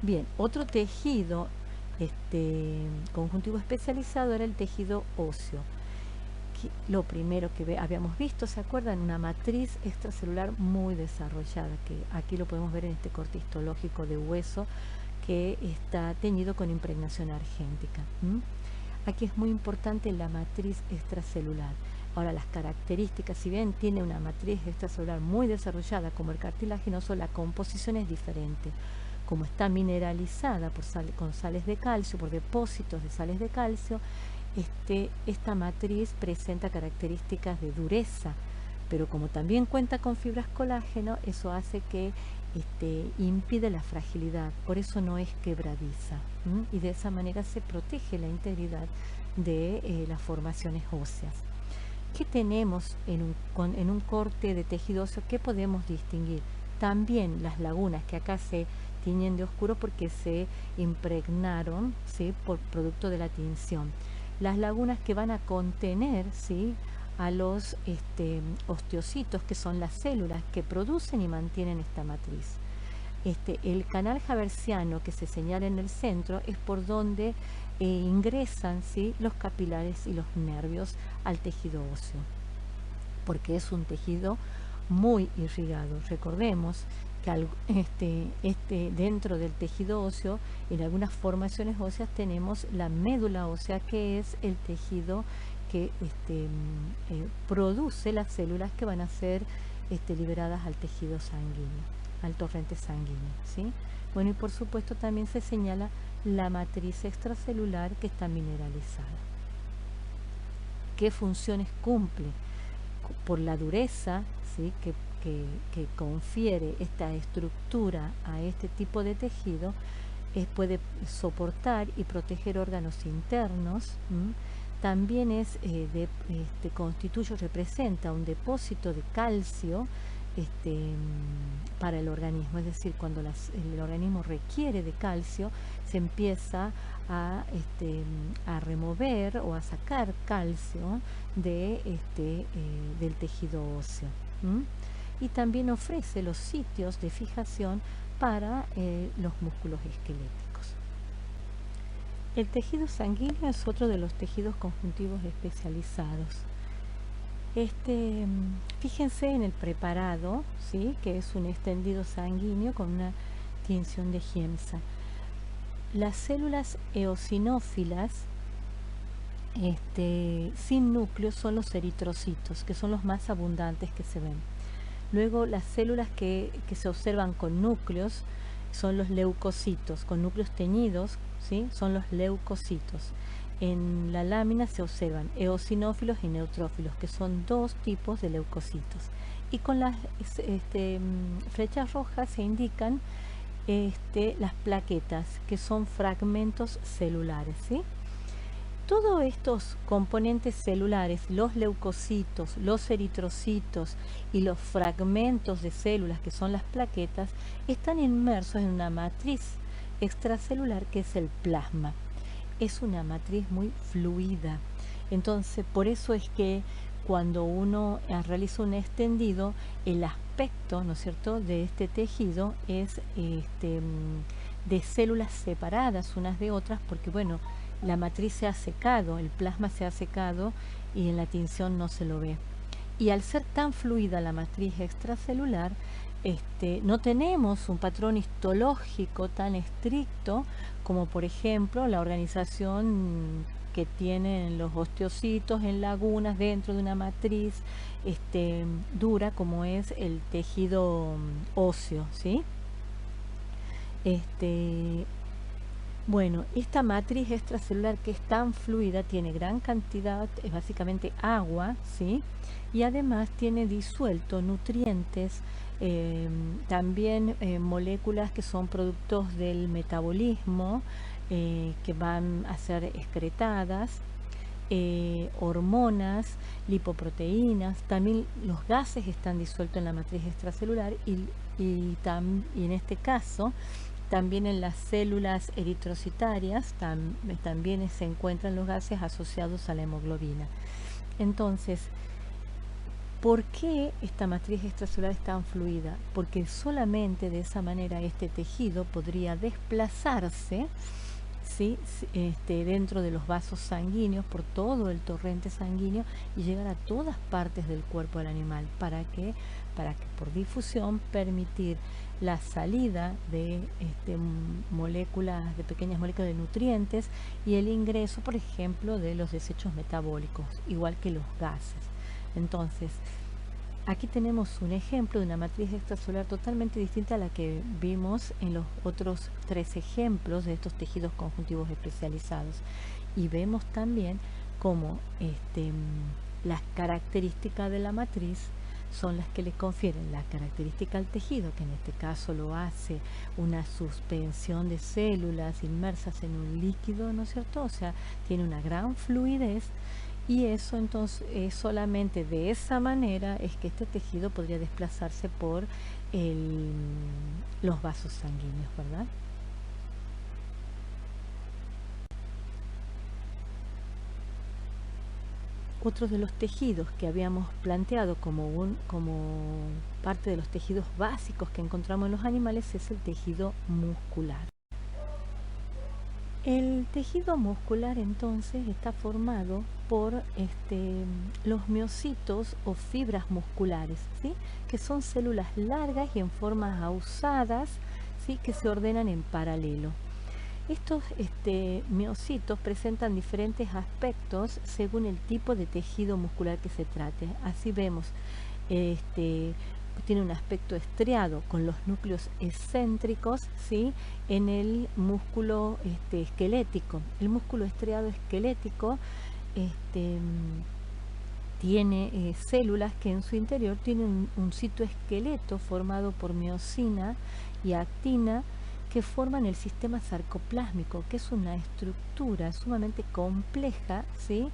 Bien, otro tejido conjuntivo especializado era el tejido óseo. Lo primero que habíamos visto, ¿se acuerdan? Una matriz extracelular muy desarrollada, que aquí lo podemos ver en este corte histológico de hueso que está teñido con impregnación argéntica. Aquí es muy importante la matriz extracelular. Ahora, las características, si bien tiene una matriz extracelular muy desarrollada como el cartilaginoso, la composición es diferente. Como está mineralizada con sales de calcio, por depósitos de sales de calcio, esta matriz presenta características de dureza, pero como también cuenta con fibras colágeno, eso hace que impide la fragilidad, por eso no es quebradiza, y de esa manera se protege la integridad de las formaciones óseas. ¿Qué tenemos en un corte de tejido óseo? ¿Qué podemos distinguir? También las lagunas que acá se tiñen de oscuro porque se impregnaron, ¿sí?, por producto de la tinción. Las lagunas que van a contener, ¿sí?, a los osteocitos, que son las células que producen y mantienen esta matriz. El canal haversiano que se señala en el centro es por donde ingresan, ¿sí?, los capilares y los nervios al tejido óseo, porque es un tejido muy irrigado. Recordemos que dentro del tejido óseo, en algunas formaciones óseas tenemos la médula ósea, que es el tejido que produce las células que van a ser liberadas al tejido sanguíneo, al torrente sanguíneo, ¿sí? Bueno, y por supuesto también se señala la matriz extracelular que está mineralizada. ¿Qué funciones cumple? Por la dureza, ¿sí?, que confiere esta estructura a este tipo de tejido, puede soportar y proteger órganos internos. También representa un depósito de calcio para el organismo, es decir, cuando el organismo requiere de calcio, se empieza a remover o a sacar calcio del tejido óseo. Y también ofrece los sitios de fijación para los músculos esqueléticos. El tejido sanguíneo es otro de los tejidos conjuntivos especializados. Fíjense en el preparado, ¿sí?, que es un extendido sanguíneo con una tinción de Giemsa. Las células eosinófilas sin núcleo son los eritrocitos, que son los más abundantes que se ven. Luego, las células que se observan con núcleos son los leucocitos, con núcleos teñidos, ¿sí?, son los leucocitos. En la lámina se observan eosinófilos y neutrófilos, que son dos tipos de leucocitos. Y con las flechas rojas se indican las plaquetas, que son fragmentos celulares, ¿sí? Todos estos componentes celulares, los leucocitos, los eritrocitos y los fragmentos de células, que son las plaquetas, están inmersos en una matriz extracelular que es el plasma. Es una matriz muy fluida. Entonces, por eso es que cuando uno realiza un extendido, el aspecto, ¿no es cierto?, de este tejido es de células separadas unas de otras, porque bueno, la matriz se ha secado, el plasma se ha secado y en la tinción no se lo ve. Y al ser tan fluida la matriz extracelular, no tenemos un patrón histológico tan estricto como, por ejemplo, la organización que tienen los osteocitos en lagunas dentro de una matriz dura, como es el tejido óseo, ¿sí? Bueno, esta matriz extracelular, que es tan fluida, tiene gran cantidad, es básicamente agua, ¿sí?, y además tiene disuelto nutrientes, también moléculas que son productos del metabolismo, que van a ser excretadas, hormonas, lipoproteínas. También los gases están disueltos en la matriz extracelular y en este caso también en las células eritrocitarias también se encuentran los gases asociados a la hemoglobina. Entonces, ¿Por qué esta matriz extracelular es tan fluida? Porque solamente de esa manera este tejido podría desplazarse, ¿sí? Dentro de los vasos sanguíneos, por todo el torrente sanguíneo y llegar a todas partes del cuerpo del animal. ¿Para qué? Para que por difusión permitir la salida de moléculas, de pequeñas moléculas de nutrientes y el ingreso, por ejemplo, de los desechos metabólicos, igual que los gases. Entonces, aquí tenemos un ejemplo de una matriz extracelular totalmente distinta a la que vimos en los otros 3 ejemplos de estos tejidos conjuntivos especializados. Y vemos también cómo las características de la matriz son las que le confieren la característica al tejido, que en este caso lo hace una suspensión de células inmersas en un líquido, ¿no es cierto? O sea, tiene una gran fluidez. Y eso entonces solamente de esa manera es que este tejido podría desplazarse por los vasos sanguíneos, ¿verdad? Otro de los tejidos que habíamos planteado como parte de los tejidos básicos que encontramos en los animales es el tejido muscular. El tejido muscular entonces está formado por los miocitos o fibras musculares, ¿sí? Que son células largas y en formas ausadas, ¿sí? Que se ordenan en paralelo. Estos miocitos presentan diferentes aspectos según el tipo de tejido muscular que se trate. Así vemos, tiene un aspecto estriado con los núcleos excéntricos, ¿sí? En el músculo esquelético. El músculo estriado esquelético tiene células que en su interior tienen un citoesqueleto formado por miocina y actina, que forman el sistema sarcoplásmico, que es una estructura sumamente compleja, ¿sí?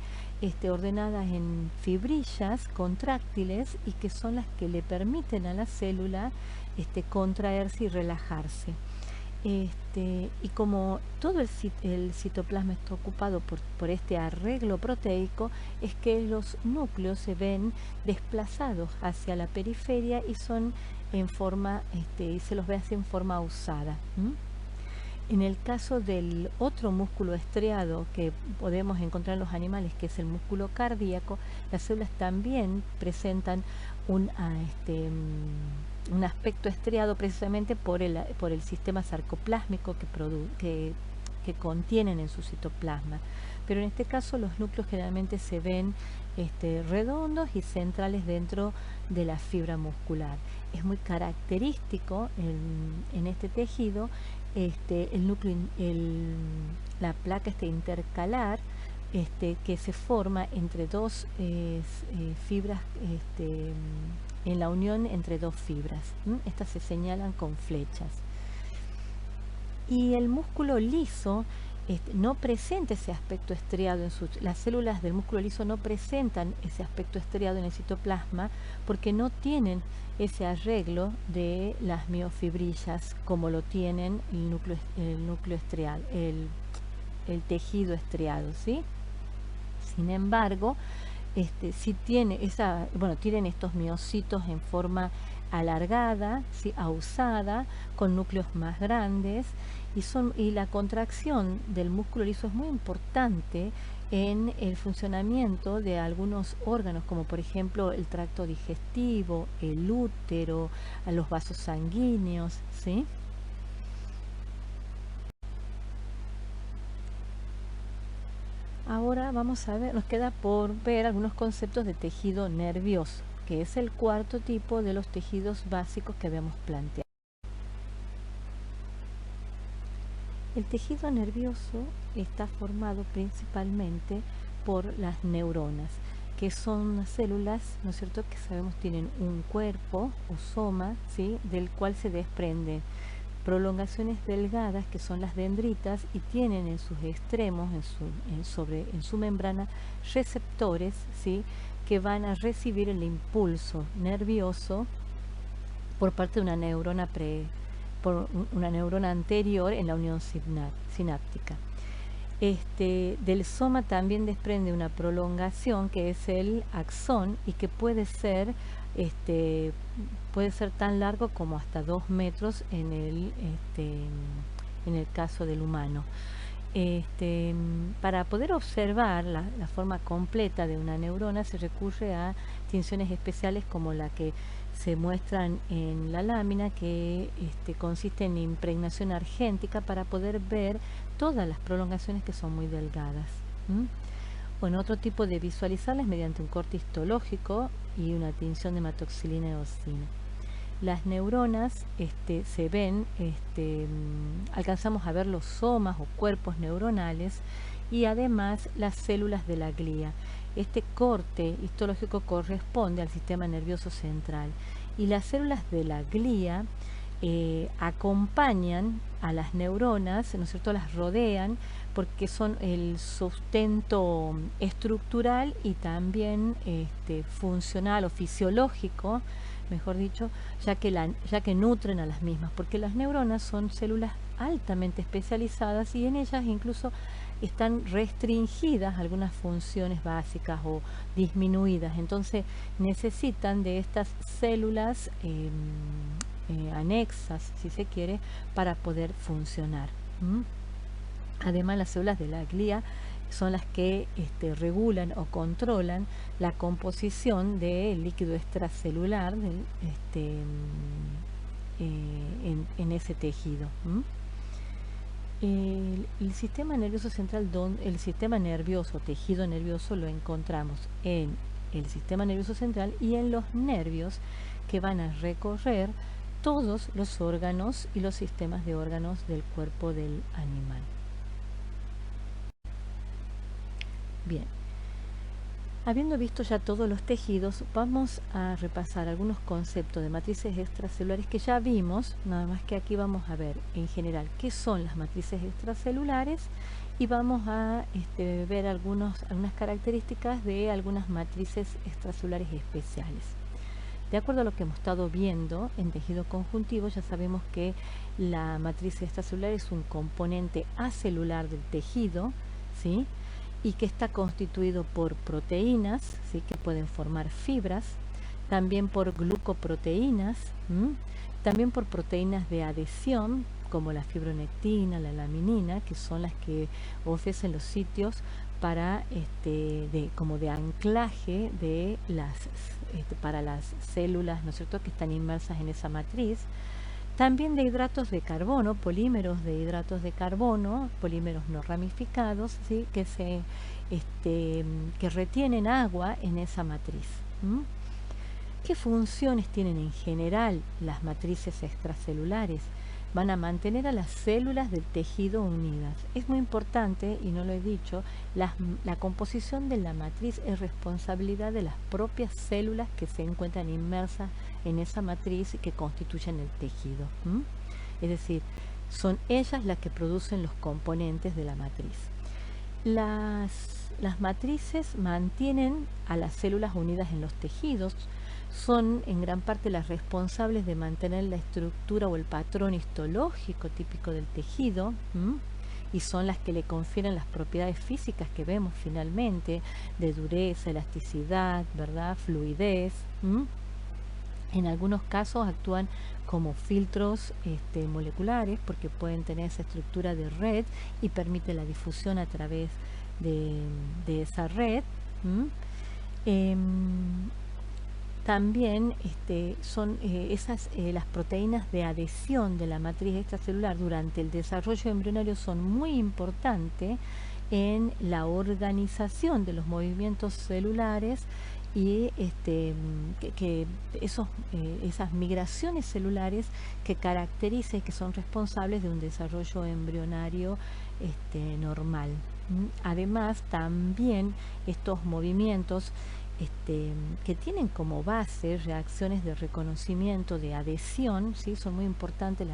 Ordenadas en fibrillas contráctiles y que son las que le permiten a la célula contraerse y relajarse. Y como todo el citoplasma está ocupado por este arreglo proteico, es que los núcleos se ven desplazados hacia la periferia y son en forma, y se los ve así en forma usada. En el caso del otro músculo estriado que podemos encontrar en los animales, que es el músculo cardíaco, las células también presentan un aspecto estriado precisamente por el sistema sarcoplásmico que contienen en su citoplasma. Pero en este caso los núcleos generalmente se ven redondos y centrales dentro de la fibra muscular. Es muy característico en este tejido el núcleo, la placa intercalar que se forma entre dos fibras, en la unión entre dos fibras. Estas se señalan con flechas. Y el músculo liso no presenta ese aspecto estriado las células del músculo liso no presentan ese aspecto estriado en el citoplasma porque no tienen ese arreglo de las miofibrillas como lo tienen el núcleo estriado, el tejido estriado, ¿sí? Sin embargo, sí tienen estos miocitos en forma alargada, ¿sí? Ausada, con núcleos más grandes, y la contracción del músculo liso es muy importante en el funcionamiento de algunos órganos, como por ejemplo el tracto digestivo, el útero, a los vasos sanguíneos, ¿sí? Ahora vamos a ver, nos queda por ver algunos conceptos de tejido nervioso, que es el cuarto tipo de los tejidos básicos que habíamos planteado. El tejido nervioso está formado principalmente por las neuronas, que son células, ¿no es cierto?, que sabemos tienen un cuerpo o soma, ¿sí?, del cual se desprenden prolongaciones delgadas, que son las dendritas, y tienen en sus extremos, en su membrana, receptores, ¿sí?, que van a recibir el impulso nervioso por parte de una neurona anterior en la unión sináptica. Del soma también desprende una prolongación que es el axón y que puede ser tan largo como hasta 2 metros en el caso del humano. Para poder observar la forma completa de una neurona se recurre a tinciones especiales como la que se muestran en la lámina, que consiste en impregnación argéntica para poder ver todas las prolongaciones que son muy delgadas. Bueno, otro tipo de visualizarlas mediante un corte histológico y una tinción de hematoxilina y eosina. Las neuronas se ven, alcanzamos a ver los somas o cuerpos neuronales y además las células de la glía. Este corte histológico corresponde al sistema nervioso central y las células de la glía acompañan a las neuronas, ¿no es cierto?, las rodean porque son el sustento estructural y también funcional o fisiológico, mejor dicho, ya que nutren a las mismas, porque las neuronas son células altamente especializadas y en ellas incluso están restringidas algunas funciones básicas o disminuidas, entonces necesitan de estas células anexas, si se quiere, para poder funcionar. Además, las células de la glía son las que regulan o controlan la composición del líquido extracelular en ese tejido. El sistema nervioso central, el sistema nervioso, tejido nervioso, lo encontramos en el sistema nervioso central y en los nervios que van a recorrer todos los órganos y los sistemas de órganos del cuerpo del animal. Bien, habiendo visto ya todos los tejidos, vamos a repasar algunos conceptos de matrices extracelulares que ya vimos, nada más que aquí vamos a ver en general qué son las matrices extracelulares y vamos a ver algunas características de algunas matrices extracelulares especiales. De acuerdo a lo que hemos estado viendo en tejido conjuntivo, ya sabemos que la matriz extracelular es un componente acelular del tejido, ¿sí?, y que está constituido por proteínas, ¿sí?, que pueden formar fibras, también por glucoproteínas, también por proteínas de adhesión, como la fibronectina, la laminina, que son las que ofrecen los sitios para como de anclaje de para las células, ¿no es cierto?, que están inmersas en esa matriz. También de hidratos de carbono, polímeros de hidratos de carbono, polímeros no ramificados, ¿sí?, que retienen agua en esa matriz. ¿Qué funciones tienen en general las matrices extracelulares? Van a mantener a las células del tejido unidas. Es muy importante, y no lo he dicho, la composición de la matriz es responsabilidad de las propias células que se encuentran inmersas en esa matriz y que constituyen el tejido. Es decir, son ellas las que producen los componentes de la matriz. Las matrices mantienen a las células unidas en los tejidos, son en gran parte las responsables de mantener la estructura o el patrón histológico típico del tejido, y son las que le confieren las propiedades físicas que vemos finalmente, de dureza, elasticidad, ¿verdad?, fluidez. En algunos casos actúan como filtros moleculares porque pueden tener esa estructura de red y permite la difusión a través de esa red. También son las proteínas de adhesión de la matriz extracelular durante el desarrollo embrionario son muy importantes en la organización de los movimientos celulares y esas migraciones celulares que caracterizan y que son responsables de un desarrollo embrionario normal. Además, también estos movimientos que tienen como base reacciones de reconocimiento, de adhesión, ¿sí?, son muy importantes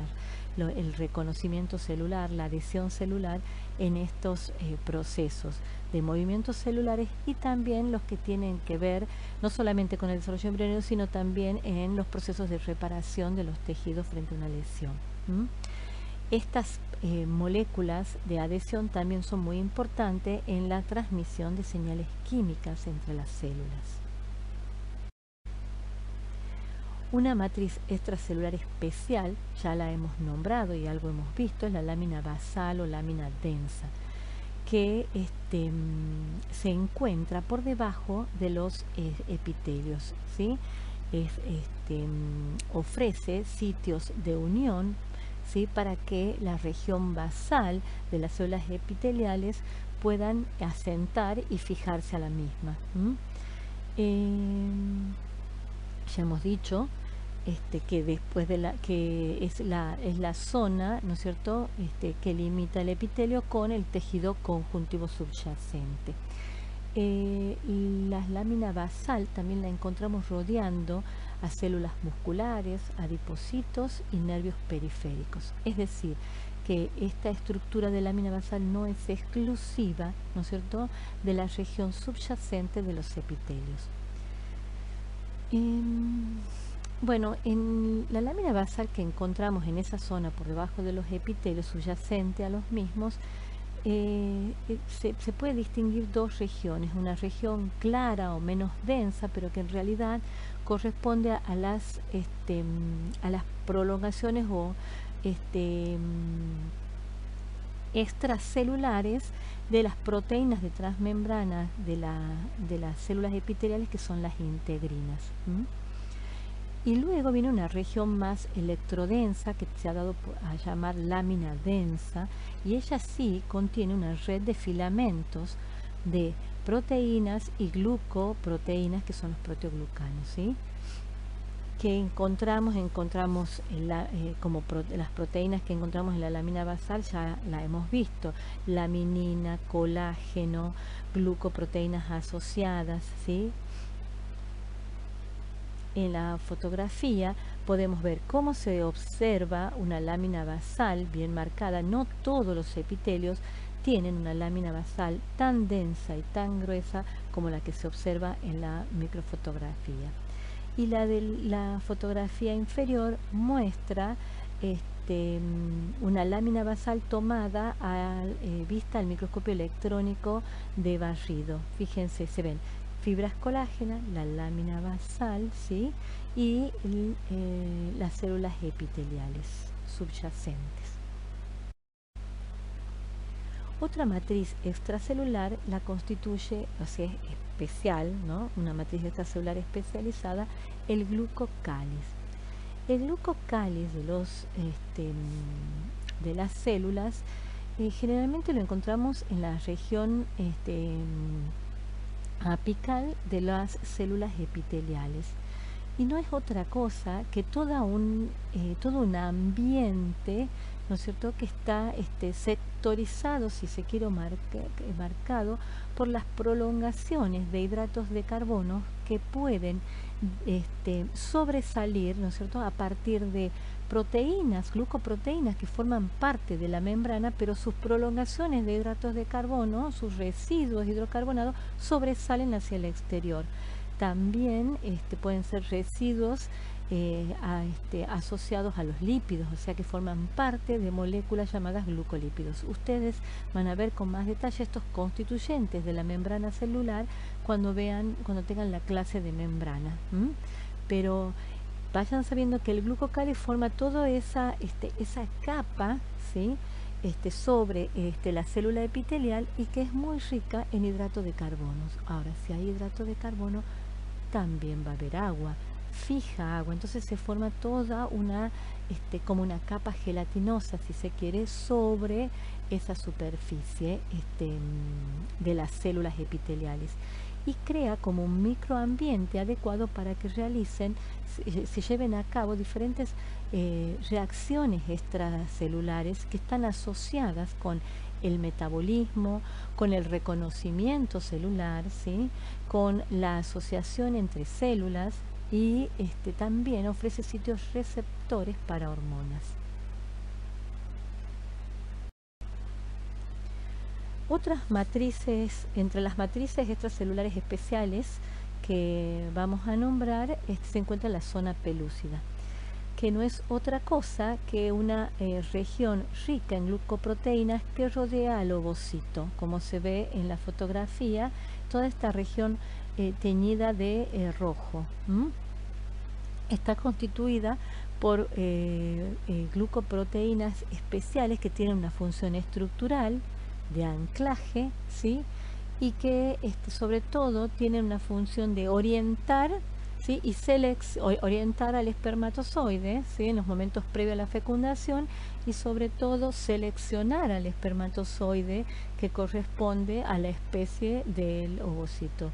el reconocimiento celular, la adhesión celular en estos procesos de movimientos celulares y también los que tienen que ver no solamente con el desarrollo embrionario, sino también en los procesos de reparación de los tejidos frente a una lesión. Estas moléculas de adhesión también son muy importantes en la transmisión de señales químicas entre las células. Una matriz extracelular especial, ya la hemos nombrado y algo hemos visto, es la lámina basal o lámina densa, que se encuentra por debajo de los epitelios, ¿sí? Ofrece sitios de unión, ¿sí? Para que la región basal de las células epiteliales puedan asentar y fijarse a la misma. Ya hemos dicho que después de que es la zona, ¿no es cierto?, que limita el epitelio con el tejido conjuntivo subyacente. La lámina basal también la encontramos rodeando a células musculares, adipocitos y nervios periféricos. Es decir, que esta estructura de lámina basal no es exclusiva, ¿no es cierto?, de la región subyacente de los epitelios. Bueno, en la lámina basal que encontramos en esa zona por debajo de los epitelios subyacente a los mismos, se puede distinguir dos regiones, una región clara o menos densa, pero que en realidad corresponde a las prolongaciones o extracelulares de las proteínas de transmembrana de las células epiteliales, que son las integrinas. Y luego viene una región más electrodensa que se ha dado a llamar lámina densa, y ella sí contiene una red de filamentos de proteínas y glucoproteínas, que son los proteoglucanos, ¿sí? Que encontramos las proteínas que encontramos en la lámina basal, ya la hemos visto: laminina, colágeno, glucoproteínas asociadas, ¿sí? En la fotografía podemos ver cómo se observa una lámina basal bien marcada. No todos los epitelios tienen una lámina basal tan densa y tan gruesa como la que se observa en la microfotografía. Y la de la fotografía inferior muestra una lámina basal tomada vista al microscopio electrónico de barrido. Fíjense, se ven fibras colágenas, la lámina basal, ¿sí?, y las células epiteliales subyacentes. Otra matriz extracelular la constituye, o sea, es especial, ¿no?, una matriz extracelular especializada, el glucocáliz. El glucocáliz de las células generalmente lo encontramos en la región apical de las células epiteliales, y no es otra cosa que todo un ambiente, ¿no es cierto?, que está sectorizado, si se quiere, marcado por las prolongaciones de hidratos de carbono que pueden sobresalir, ¿no es cierto?, a partir de proteínas, glucoproteínas, que forman parte de la membrana, pero sus prolongaciones de hidratos de carbono, sus residuos hidrocarbonados, sobresalen hacia el exterior. También pueden ser residuos asociados a los lípidos, o sea, que forman parte de moléculas llamadas glucolípidos. Ustedes van a ver con más detalle estos constituyentes de la membrana celular cuando tengan la clase de membrana. Pero vayan sabiendo que el glucocáliz forma toda esa capa, ¿sí?, sobre la célula epitelial, y que es muy rica en hidrato de carbono. Ahora, si hay hidrato de carbono, también va a haber agua, fija agua, entonces se forma toda como una capa gelatinosa, si se quiere, sobre esa superficie de las células epiteliales, y crea como un microambiente adecuado para que se lleven a cabo diferentes reacciones extracelulares que están asociadas con el metabolismo, con el reconocimiento celular, ¿sí?, con la asociación entre células, y también ofrece sitios receptores para hormonas. Otras matrices, entre las matrices extracelulares especiales que vamos a nombrar, se encuentra la zona pelúcida. que no es otra cosa que una región rica en glucoproteínas que rodea al ovocito, como se ve en la fotografía, toda esta región teñida de rojo. Está constituida por glucoproteínas especiales que tienen una función estructural de anclaje, ¿sí? Y que sobre todo tienen una función de orientar, ¿sí? Y orientar al espermatozoide, ¿sí? En los momentos previos a la fecundación, y sobre todo seleccionar al espermatozoide que corresponde a la especie del ovocito.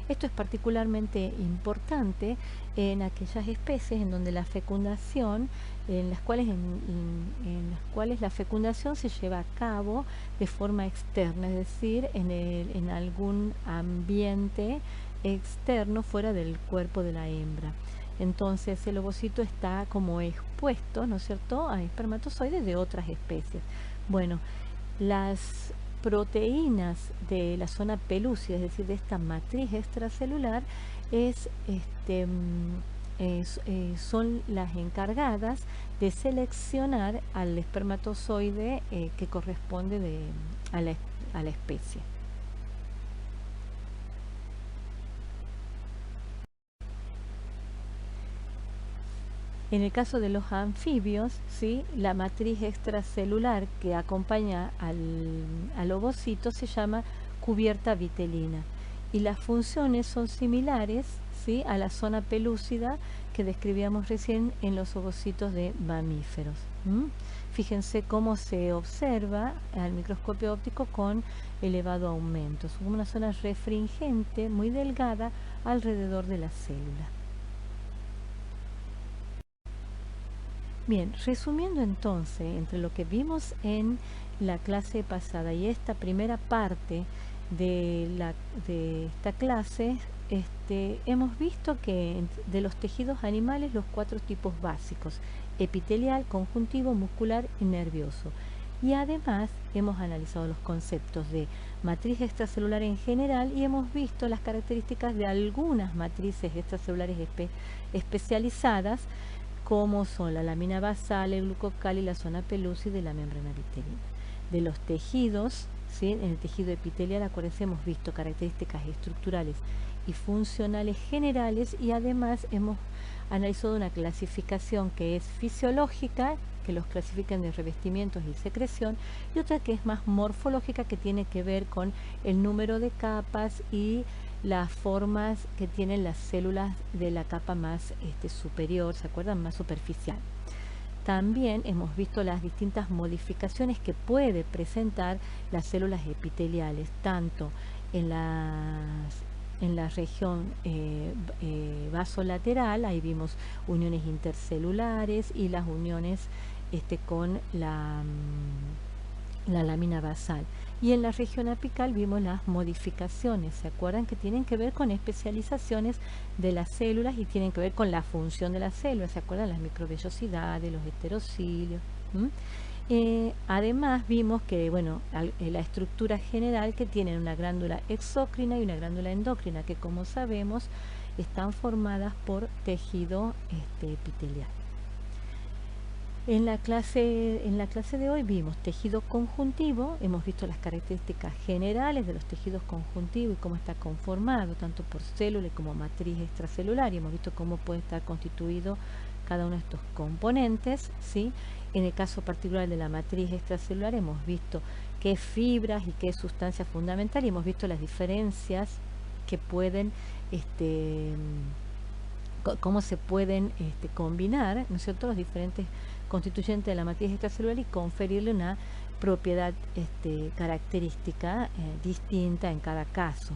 Esto es particularmente importante en aquellas especies en donde la fecundación, en las cuales la fecundación se lleva a cabo de forma externa, es decir, en algún ambiente externo fuera del cuerpo de la hembra. Entonces el ovocito está como expuesto, ¿no es cierto?, a espermatozoides de otras especies. Bueno, las proteínas de la zona pelúcida, es decir, de esta matriz extracelular, son las encargadas de seleccionar al espermatozoide que corresponde a la especie. En el caso de los anfibios, ¿sí?, la matriz extracelular que acompaña al ovocito se llama cubierta vitelina y las funciones son similares, ¿sí?, a la zona pelúcida que describíamos recién en los ovocitos de mamíferos. Fíjense cómo se observa al microscopio óptico con elevado aumento. Es una zona refringente muy delgada alrededor de la célula. Bien, resumiendo entonces, entre lo que vimos en la clase pasada y esta primera parte de esta clase, hemos visto que de los tejidos animales los 4 tipos básicos: epitelial, conjuntivo, muscular y nervioso. Y además hemos analizado los conceptos de matriz extracelular en general y hemos visto las características de algunas matrices extracelulares especializadas, como son la lámina basal, el glucocal y la zona pelúcida de la membrana vitelina. De los tejidos, ¿sí?, en el tejido epitelial, acuérdense, hemos visto características estructurales y funcionales generales, y además hemos analizado una clasificación que es fisiológica, que los clasifican de revestimientos y secreción, y otra que es más morfológica, que tiene que ver con el número de capas y las formas que tienen las células de la capa más superior, ¿se acuerdan?, más superficial. También hemos visto las distintas modificaciones que puede presentar las células epiteliales, tanto en la región vasolateral, ahí vimos uniones intercelulares y las uniones con la lámina basal. Y en la región apical vimos las modificaciones, ¿se acuerdan?, que tienen que ver con especializaciones de las células y tienen que ver con la función de las células, ¿se acuerdan?, las microvellosidades, los heterocilios. Además vimos que, bueno, la estructura general, que tienen una glándula exócrina y una glándula endocrina, que como sabemos están formadas por tejido epitelial. En la clase de hoy vimos tejido conjuntivo, hemos visto las características generales de los tejidos conjuntivos y cómo está conformado, tanto por célula como matriz extracelular, y hemos visto cómo puede estar constituido cada uno de estos componentes, ¿sí? En el caso particular de la matriz extracelular hemos visto qué fibras y qué sustancias fundamentales, y hemos visto las diferencias que pueden cómo se pueden combinar, ¿no es cierto?, los diferentes constituyentes de la matriz extracelular y conferirle una propiedad característica distinta en cada caso.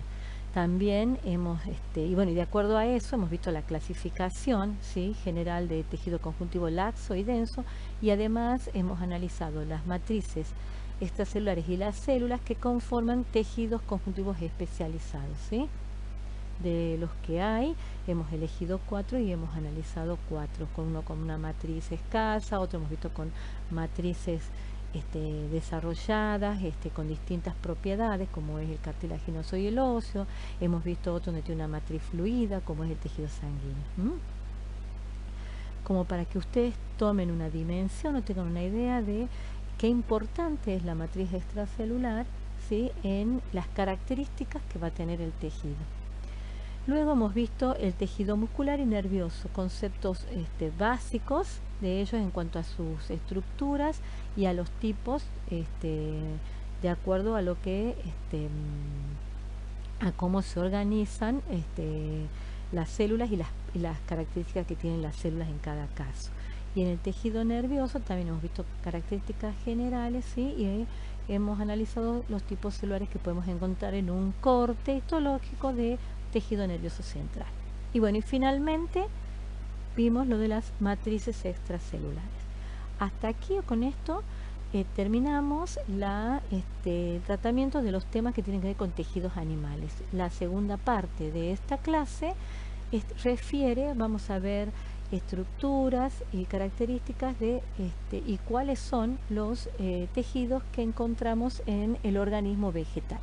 También hemos, y de acuerdo a eso hemos visto la clasificación, ¿sí?, general de tejido conjuntivo laxo y denso, y además hemos analizado las matrices extracelulares y las células que conforman tejidos conjuntivos especializados, ¿sí? De los que hay, hemos elegido 4 y hemos analizado 4, uno con una matriz escasa, otro hemos visto con matrices desarrolladas, con distintas propiedades, como es el cartilaginoso y el óseo. Hemos visto otro donde tiene una matriz fluida, como es el tejido sanguíneo. como para que ustedes tomen una dimensión o tengan una idea de qué importante es la matriz extracelular, ¿sí?, en las características que va a tener el tejido. Luego hemos visto el tejido muscular y nervioso, conceptos básicos de ellos en cuanto a sus estructuras y a los tipos, de acuerdo a lo que a cómo se organizan las células y las características que tienen las células en cada caso. Y en el tejido nervioso también hemos visto características generales, ¿sí?, y hemos analizado los tipos celulares que podemos encontrar en un corte histológico de tejido nervioso central. Y bueno, y finalmente vimos lo de las matrices extracelulares. Hasta aquí con esto terminamos el tratamiento de los temas que tienen que ver con tejidos animales. La segunda parte de esta clase vamos a ver estructuras y características de y cuáles son los tejidos que encontramos en el organismo vegetal.